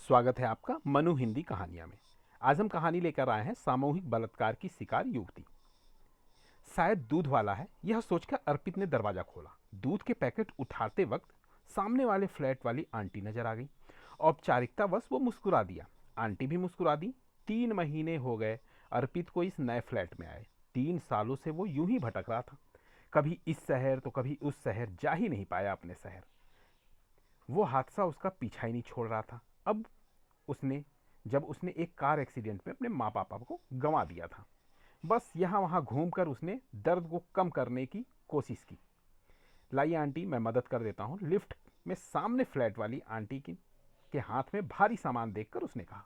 स्वागत है आपका मनु हिंदी कहानियां में। आज हम कहानी लेकर आए हैं सामूहिक बलात्कार की शिकार युवती। शायद दूध वाला है, यह सोचकर अर्पित ने दरवाजा खोला। दूध के पैकेट उठाते वक्त सामने वाले फ्लैट वाली आंटी नजर आ गई। औपचारिकतावश वो मुस्कुरा दिया। आंटी भी मुस्कुरा दी। 3 महीने हो गए अर्पित को इस नए फ्लैट में आए। 3 सालों से वो यूं ही भटक रहा था, कभी इस शहर तो कभी उस शहर, जा ही नहीं पाया अपने शहर। वो हादसा उसका पीछा ही नहीं छोड़ रहा था। अब उसने जब उसने एक कार एक्सीडेंट में अपने माँ पापा को गंवा दिया था, बस यहाँ वहाँ घूमकर उसने दर्द को कम करने की कोशिश की। लाइए आंटी, मैं मदद कर देता हूँ। लिफ्ट में सामने फ्लैट वाली आंटी की के हाथ में भारी सामान देखकर उसने कहा।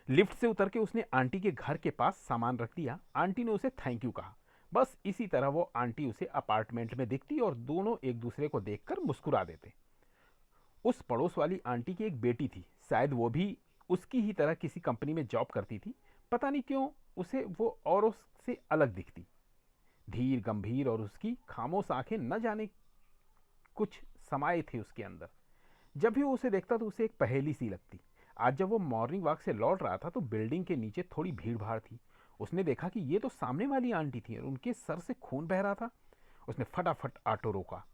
लिफ्ट से उतर के उसने आंटी के घर के पास सामान रख दिया। आंटी ने उसे थैंक यू कहा। बस इसी तरह वो आंटी उसे अपार्टमेंट में दिखती और दोनों एक दूसरे को देखकर मुस्कुरा देते। उस पड़ोस वाली आंटी की एक बेटी थी, शायद वो भी उसकी ही तरह किसी कंपनी में जॉब करती थी। पता नहीं क्यों उसे वो औरों से अलग दिखती, धीर गंभीर, और उसकी खामोश आंखें न जाने कुछ समाये थे उसके अंदर। जब भी वो उसे देखता तो उसे एक पहेली सी लगती। आज जब वो मॉर्निंग वॉक से लौट रहा था तो बिल्डिंग के नीचे थोड़ी भीड़ भाड़ थी। उसने देखा कि ये तो सामने वाली आंटी थी और उनके सर से खून बह रहा था। उसने फटाफट ऑटो रोका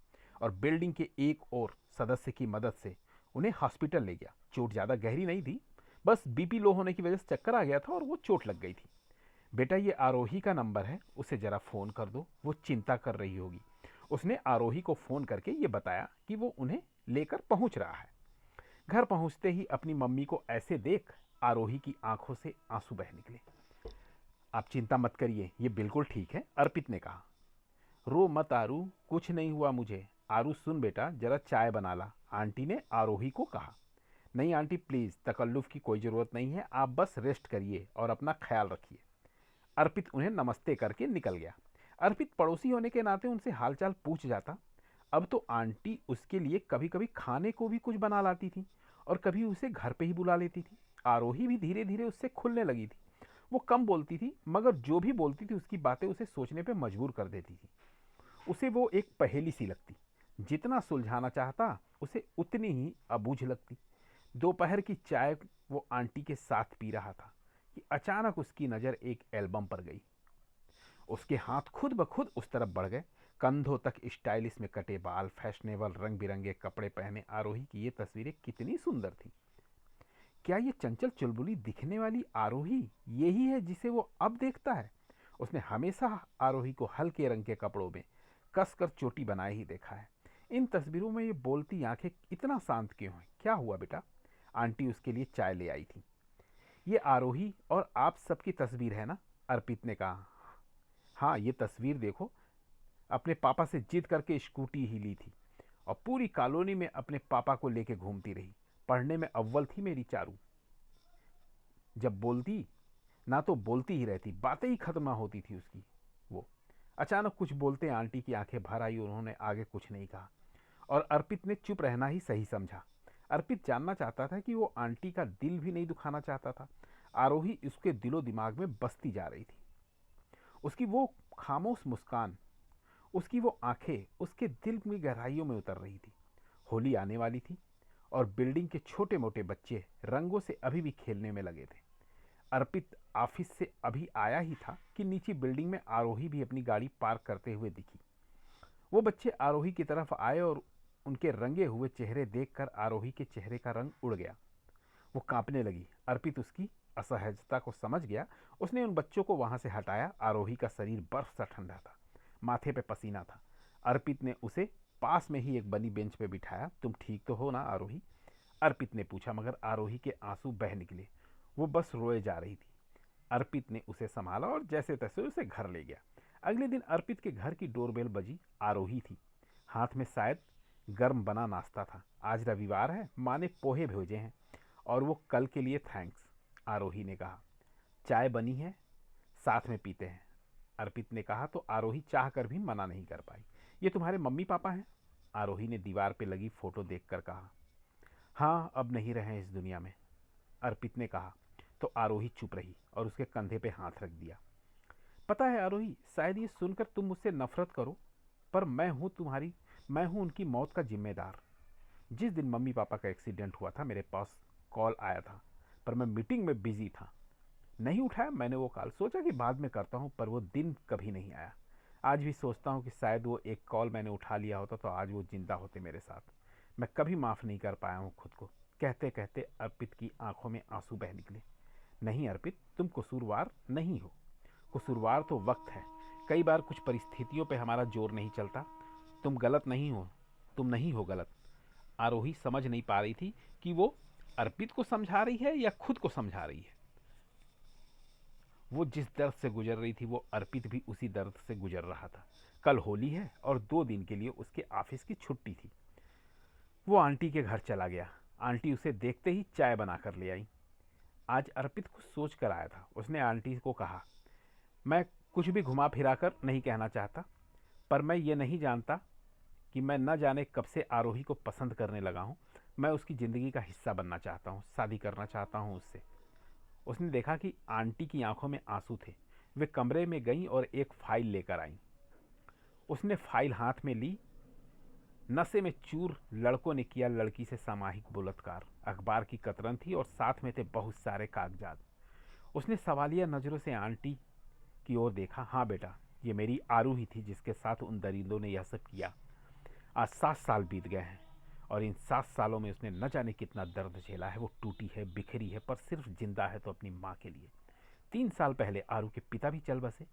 और बिल्डिंग के एक और सदस्य की मदद से उन्हें हॉस्पिटल ले गया। चोट ज़्यादा गहरी नहीं थी, बस बीपी लो होने की वजह से चक्कर आ गया था और वो चोट लग गई थी। बेटा, ये आरोही का नंबर है, उसे ज़रा फ़ोन कर दो, वो चिंता कर रही होगी। उसने आरोही को फ़ोन करके ये बताया कि वो उन्हें लेकर पहुंच रहा है। घर पहुंचते ही अपनी मम्मी को ऐसे देख आरोही की आंखों से आंसू बह निकले। आप चिंता मत करिए, ये बिल्कुल ठीक है, अर्पित ने कहा। रो मत आरू, कुछ नहीं हुआ मुझे। आरू सुन बेटा, जरा चाय बना ला, आंटी ने आरोही को कहा। नहीं आंटी प्लीज़, तकल्लुफ़ की कोई ज़रूरत नहीं है, आप बस रेस्ट करिए और अपना ख्याल रखिए। अर्पित उन्हें नमस्ते करके निकल गया। अर्पित पड़ोसी होने के नाते उनसे हालचाल पूछ जाता। अब तो आंटी उसके लिए कभी कभी खाने को भी कुछ बना लाती थी और कभी उसे घर पे ही बुला लेती थी। आरोही भी धीरे धीरे उससे खुलने लगी थी। वो कम बोलती थी, मगर जो भी बोलती थी उसकी बातें उसे सोचने पे मजबूर कर देती थी। उसे वो एक पहेली सी लगती। जितना सुलझाना चाहता उसे उतनी ही अबूझ लगती। दोपहर की चाय वो आंटी के साथ पी रहा था कि अचानक उसकी नज़र एक एल्बम पर गई। उसके हाथ खुद ब खुद उस तरफ बढ़ गए। कंधों तक स्टाइलिश में कटे बाल, फैशनेबल रंग बिरंगे कपड़े पहने आरोही की ये तस्वीरें कितनी सुंदर थी। क्या ये चंचल चुलबुली दिखने वाली आरोही यही है जिसे वो अब देखता है? उसने हमेशा आरोही को हल्के रंग के कपड़ों में कसकर चोटी बनाए ही देखा है। इन तस्वीरों में ये बोलती आंखें इतना शांत क्यों हैं? क्या हुआ बेटा? आंटी उसके लिए चाय ले आई थी। ये आरोही और आप सबकी तस्वीर है ना? अर्पित ने कहा। हाँ, ये तस्वीर देखो, अपने पापा से जिद करके स्कूटी ही ली थी और पूरी कॉलोनी में अपने पापा को लेके घूमती रही। पढ़ने में अव्वल थी मेरी चारू। जब बोलती ना तो बोलती ही रहती, बातें ही खत्म ना होती थी उसकी। वो अचानक कुछ बोलते आंटी की आंखें भर आई और उन्होंने आगे कुछ नहीं कहा और अर्पित ने चुप रहना ही सही समझा। अर्पित जानना चाहता था कि वो आंटी का दिल भी नहीं दुखाना चाहता था। आरोही उसके दिलो दिमाग में बसती जा रही थी। उसकी वो खामोश मुस्कान, उसकी वो आंखें उसके दिल की गहराइयों में उतर रही थी। होली आने वाली थी और बिल्डिंग के छोटे मोटे बच्चे रंगों से अभी भी खेलने में लगे थे। अर्पित ऑफिस से अभी आया ही था कि नीचे बिल्डिंग में आरोही भी अपनी गाड़ी पार्क करते हुए दिखी। वो बच्चे आरोही की तरफ आए और उनके रंगे हुए चेहरे देखकर आरोही के चेहरे का रंग उड़ गया। वो कांपने लगी। अर्पित उसकी असहजता को समझ गया। उसने उन बच्चों को वहां से हटाया। आरोही का शरीर बर्फ सा ठंडा था, माथे पे पसीना था। अर्पित ने उसे पास में ही एक बनी बेंच पे बिठाया। तुम ठीक तो हो ना आरोही? अर्पित ने पूछा, मगर आरोही के आंसू बह निकले। वो बस रोए जा रही थी। अर्पित ने उसे संभाला और जैसे तैसे उसे घर ले गया। अगले दिन अर्पित के घर की डोरबेल बजी। आरोही थी, हाथ में शायद गर्म बना नाश्ता था। आज रविवार है, माँ ने पोहे भेजे हैं और वो कल के लिए थैंक्स। आरोही ने कहा। चाय बनी है, साथ में पीते हैं, अर्पित ने कहा तो आरोही चाह कर भी मना नहीं कर पाई। ये तुम्हारे मम्मी पापा हैं? आरोही ने दीवार पे लगी फोटो देखकर कहा। हाँ, अब नहीं रहे इस दुनिया में, अर्पित ने कहा। तो आरोही चुप रही और उसके कंधे पे हाथ रख दिया। पता है आरोही, शायद ये सुनकर तुम मुझसे नफरत करो, पर मैं हूं उनकी मौत का जिम्मेदार। जिस दिन मम्मी पापा का एक्सीडेंट हुआ था मेरे पास कॉल आया था, पर मैं मीटिंग में बिजी था, नहीं उठाया मैंने वो कॉल। सोचा कि बाद में करता हूँ, पर वो दिन कभी नहीं आया। आज भी सोचता हूँ कि शायद वो एक कॉल मैंने उठा लिया होता तो आज वो जिंदा होते मेरे साथ। मैं कभी माफ़ नहीं कर पाया हूँ खुद को। कहते कहते अर्पित की आंखों में आंसू बह निकले। नहीं अर्पित, तुम कसूरवार नहीं हो। कसूरवार तो वक्त है। कई बार कुछ परिस्थितियों पे हमारा जोर नहीं चलता। तुम गलत नहीं हो, तुम नहीं हो गलत। आरोही समझ नहीं पा रही थी कि वो अर्पित को समझा रही है या खुद को समझा रही है। वो जिस दर्द से गुजर रही थी वो अर्पित भी उसी दर्द से गुजर रहा था। कल होली है और 2 दिन के लिए उसके ऑफिस की छुट्टी थी। वो आंटी के घर चला गया। आंटी उसे देखते ही चाय बनाकर ले आई। आज अर्पित कुछ सोच कर आया था। उसने आंटी को कहा, मैं कुछ भी घुमा फिरा कर नहीं कहना चाहता, पर मैं ये नहीं जानता कि मैं न जाने कब से आरोही को पसंद करने लगा हूँ। मैं उसकी ज़िंदगी का हिस्सा बनना चाहता हूँ, शादी करना चाहता हूँ उससे। उसने देखा कि आंटी की आंखों में आंसू थे। वे कमरे में गईं और एक फाइल लेकर आईं। उसने फाइल हाथ में ली। नशे में चूर लड़कों ने किया लड़की से सामूहिक बलात्कार। अखबार की कतरन थी और साथ में थे बहुत सारे कागजात। उसने सवालिया नज़रों से आंटी की ओर देखा। हाँ बेटा, ये मेरी आरू ही थी जिसके साथ उन दरिंदों ने यह सब किया। आज 7 साल बीत गए हैं और इन 7 सालों में उसने न जाने कितना दर्द झेला है। वो टूटी है, बिखरी है, पर सिर्फ जिंदा है तो अपनी माँ के लिए। 3 साल पहले आरू के पिता भी चल बसे।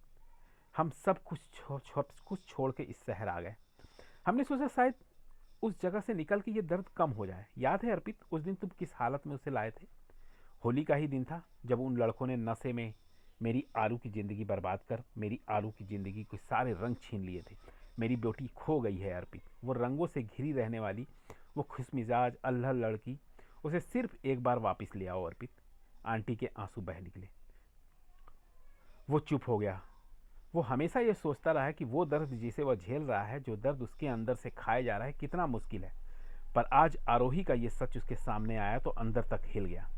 हम सब कुछ छोड़ के इस शहर आ गए। हमने सोचा शायद उस जगह से निकल के ये दर्द कम हो जाए। याद है अर्पित, उस दिन तुम किस हालत में उसे लाए थे? होली का ही दिन था जब उन लड़कों ने नशे में मेरी आरू की ज़िंदगी बर्बाद कर मेरी आरू की ज़िंदगी के सारे रंग छीन लिए थे। मेरी बेटी खो गई है अर्पित। वो रंगों से घिरी रहने वाली, वो खुशमिजाज अल्हड़ लड़की, उसे सिर्फ एक बार वापस ले आओ अर्पित। आंटी के आंसू बह निकले। वो चुप हो गया। वो हमेशा ये सोचता रहा है कि वो दर्द जिसे वह झेल रहा है, जो दर्द उसके अंदर से खाया जा रहा है, कितना मुश्किल है। पर आज आरोही का ये सच उसके सामने आया तो अंदर तक हिल गया।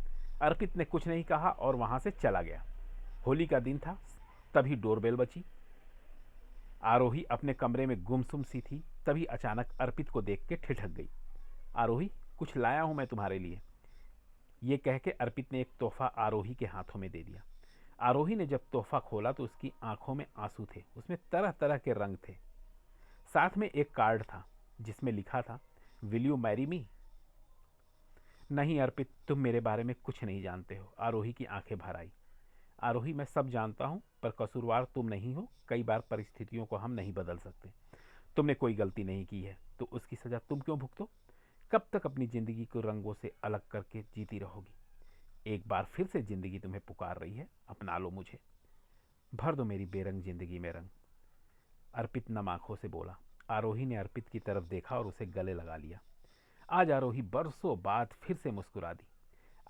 अर्पित ने कुछ नहीं कहा और वहां से चला गया। होली का दिन था, तभी डोरबेल बची। आरोही अपने कमरे में गुमसुम सी थी, तभी अचानक अर्पित को देख के ठिठक गई। आरोही, कुछ लाया हूं मैं तुम्हारे लिए। ये कह के अर्पित ने एक तोहफा आरोही के हाथों में दे दिया। आरोही ने जब तोहफा खोला तो उसकी आंखों में आंसू थे। उसमें तरह तरह के रंग थे। साथ में एक कार्ड था जिसमें लिखा था, विल यू मैरी मी? नहीं अर्पित, तुम मेरे बारे में कुछ नहीं जानते हो। आरोही की आंखें भर आई। आरोही, मैं सब जानता हूं, पर कसूरवार तुम नहीं हो। कई बार परिस्थितियों को हम नहीं बदल सकते। तुमने कोई गलती नहीं की है तो उसकी सजा तुम क्यों भुगतो? कब तक अपनी जिंदगी को रंगों से अलग करके जीती रहोगी? एक बार फिर से जिंदगी तुम्हें पुकार रही है, अपना लो मुझे। भर दो मेरी बेरंग जिंदगी में रंग। अर्पित नम आंखों से बोला। आरोही ने अर्पित की तरफ देखा और उसे गले लगा लिया। आज आरोही बरसों बाद फिर से मुस्कुरा दी।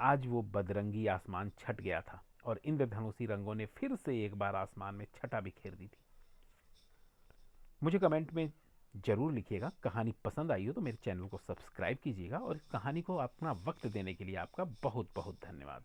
आज वो बदरंगी आसमान छट गया था और इंद्रधनुषी रंगों ने फिर से एक बार आसमान में छटा बिखेर दी थी। मुझे कमेंट में ज़रूर लिखिएगा। कहानी पसंद आई हो तो मेरे चैनल को सब्सक्राइब कीजिएगा और इस कहानी को अपना वक्त देने के लिए आपका बहुत बहुत धन्यवाद।